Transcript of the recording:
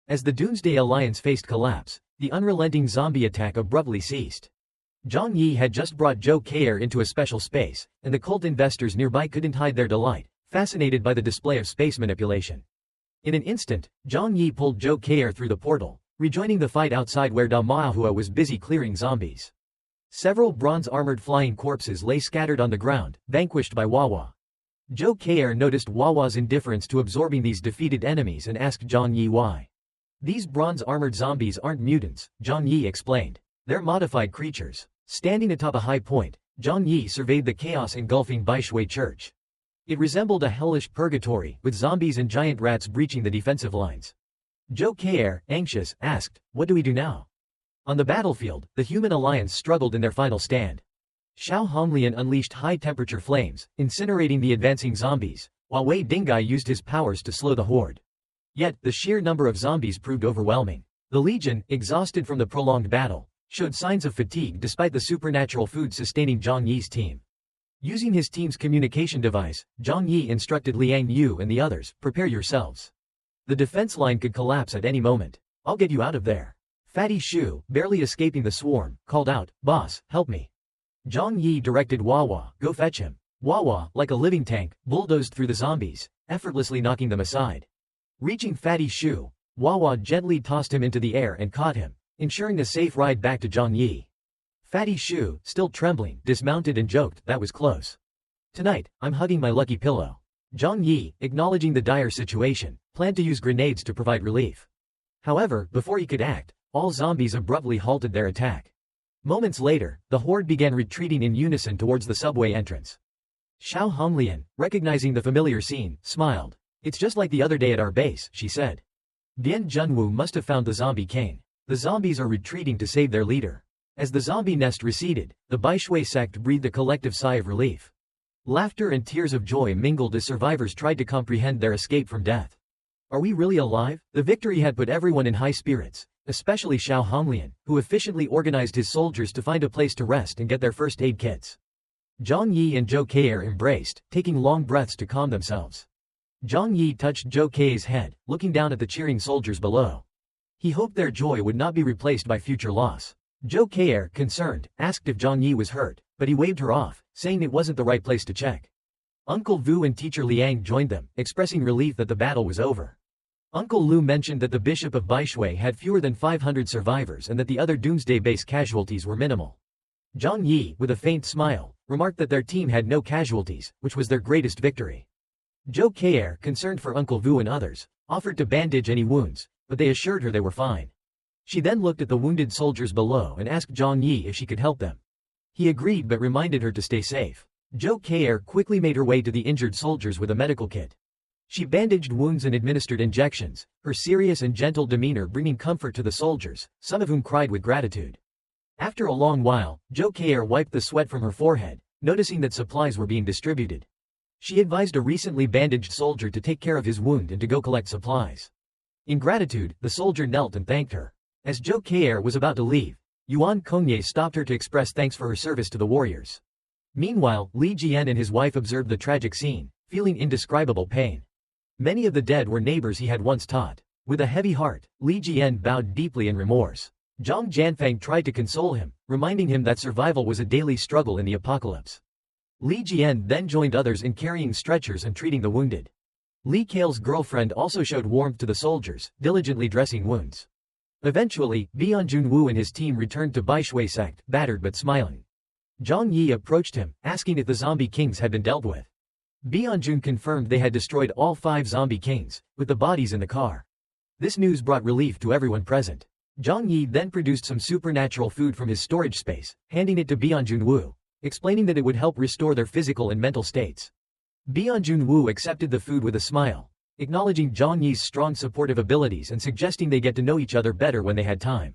As the Doomsday Alliance faced collapse, the unrelenting zombie attack abruptly ceased. Zhang Yi had just brought Zhou Kei'er into a special space, and the cult investors nearby couldn't hide their delight, fascinated by the display of space manipulation. In an instant, Zhang Yi pulled Zhou Kei'er through the portal, rejoining the fight outside where Manhua was busy clearing zombies. Several bronze-armored flying corpses lay scattered on the ground, vanquished by Wawa. Zhou Kei'er noticed Wawa's indifference to absorbing these defeated enemies and asked Zhang Yi why. These bronze-armored zombies aren't mutants, Zhang Yi explained. They're modified creatures. Standing atop a high point, Zhang Yi surveyed the chaos engulfing Baishui Church. It resembled a hellish purgatory, with zombies and giant rats breaching the defensive lines. Zhou Kei'er, anxious, asked, "What do we do now?" On the battlefield, the human alliance struggled in their final stand. Xiao Honglian unleashed high-temperature flames, incinerating the advancing zombies, while Wei Dingai used his powers to slow the horde. Yet, the sheer number of zombies proved overwhelming. The Legion, exhausted from the prolonged battle, showed signs of fatigue despite the supernatural food sustaining Zhang Yi's team. Using his team's communication device, Zhang Yi instructed Liang Yu and the others, "Prepare yourselves. The defense line could collapse at any moment. I'll get you out of there." Fatty Shu, barely escaping the swarm, called out, "Boss, help me." Zhang Yi directed Wawa, "Go fetch him." Wawa, like a living tank, bulldozed through the zombies, effortlessly knocking them aside. Reaching Fatty Shu, Wawa gently tossed him into the air and caught him, ensuring a safe ride back to Zhang Yi. Fatty Shu, still trembling, dismounted and joked, "That was close. Tonight, I'm hugging my lucky pillow." Zhang Yi, acknowledging the dire situation, planned to use grenades to provide relief. However, before he could act, all zombies abruptly halted their attack. Moments later, the horde began retreating in unison towards the subway entrance. Xiao Honglian, recognizing the familiar scene, smiled. "It's just like the other day at our base," she said. Bian Junwu must have found the zombie king. The zombies are retreating to save their leader. As the zombie nest receded, the Baishui sect breathed a collective sigh of relief. Laughter and tears of joy mingled as survivors tried to comprehend their escape from death. Are we really alive? The victory had put everyone in high spirits, especially Xiao Honglian, who efficiently organized his soldiers to find a place to rest and get their first aid kits. Zhang Yi and Zhou Kei'er embraced, taking long breaths to calm themselves. Zhang Yi touched Zhou Kei's head, looking down at the cheering soldiers below. He hoped their joy would not be replaced by future loss. Zhou Kei'er, concerned, asked if Zhang Yi was hurt, but he waved her off, saying it wasn't the right place to check. Uncle Vu and Teacher Liang joined them, expressing relief that the battle was over. Uncle Lu mentioned that the Bishop of Baishui had fewer than 500 survivors and that the other Doomsday base casualties were minimal. Zhang Yi, with a faint smile, remarked that their team had no casualties, which was their greatest victory. Zhou Kei'er, concerned for Uncle Vu and others, offered to bandage any wounds, but they assured her they were fine. She then looked at the wounded soldiers below and asked Zhang Yi if she could help them. He agreed but reminded her to stay safe. Zhou Kei'er quickly made her way to the injured soldiers with a medical kit. She bandaged wounds and administered injections, her serious and gentle demeanor bringing comfort to the soldiers, some of whom cried with gratitude. After a long while, Zhou Kei'er wiped the sweat from her forehead, noticing that supplies were being distributed. She advised a recently bandaged soldier to take care of his wound and to go collect supplies. In gratitude, the soldier knelt and thanked her. As Zhou Kei'er was about to leave, Yuan Kongye stopped her to express thanks for her service to the warriors. Meanwhile, Li Jian and his wife observed the tragic scene, feeling indescribable pain. Many of the dead were neighbors he had once taught. With a heavy heart, Li Jian bowed deeply in remorse. Zhang Jianfeng tried to console him, reminding him that survival was a daily struggle in the apocalypse. Li Jian then joined others in carrying stretchers and treating the wounded. Li Kale's girlfriend also showed warmth to the soldiers, diligently dressing wounds. Eventually, Bian Junwu and his team returned to Baishui sect, battered but smiling. Zhang Yi approached him, asking if the zombie kings had been dealt with. Bianjun confirmed they had destroyed all 5 zombie kings, with the bodies in the car. This news brought relief to everyone present. Zhang Yi then produced some supernatural food from his storage space, handing it to Bianjun Wu, explaining that it would help restore their physical and mental states. Bianjun Wu accepted the food with a smile, acknowledging Zhang Yi's strong supportive abilities and suggesting they get to know each other better when they had time.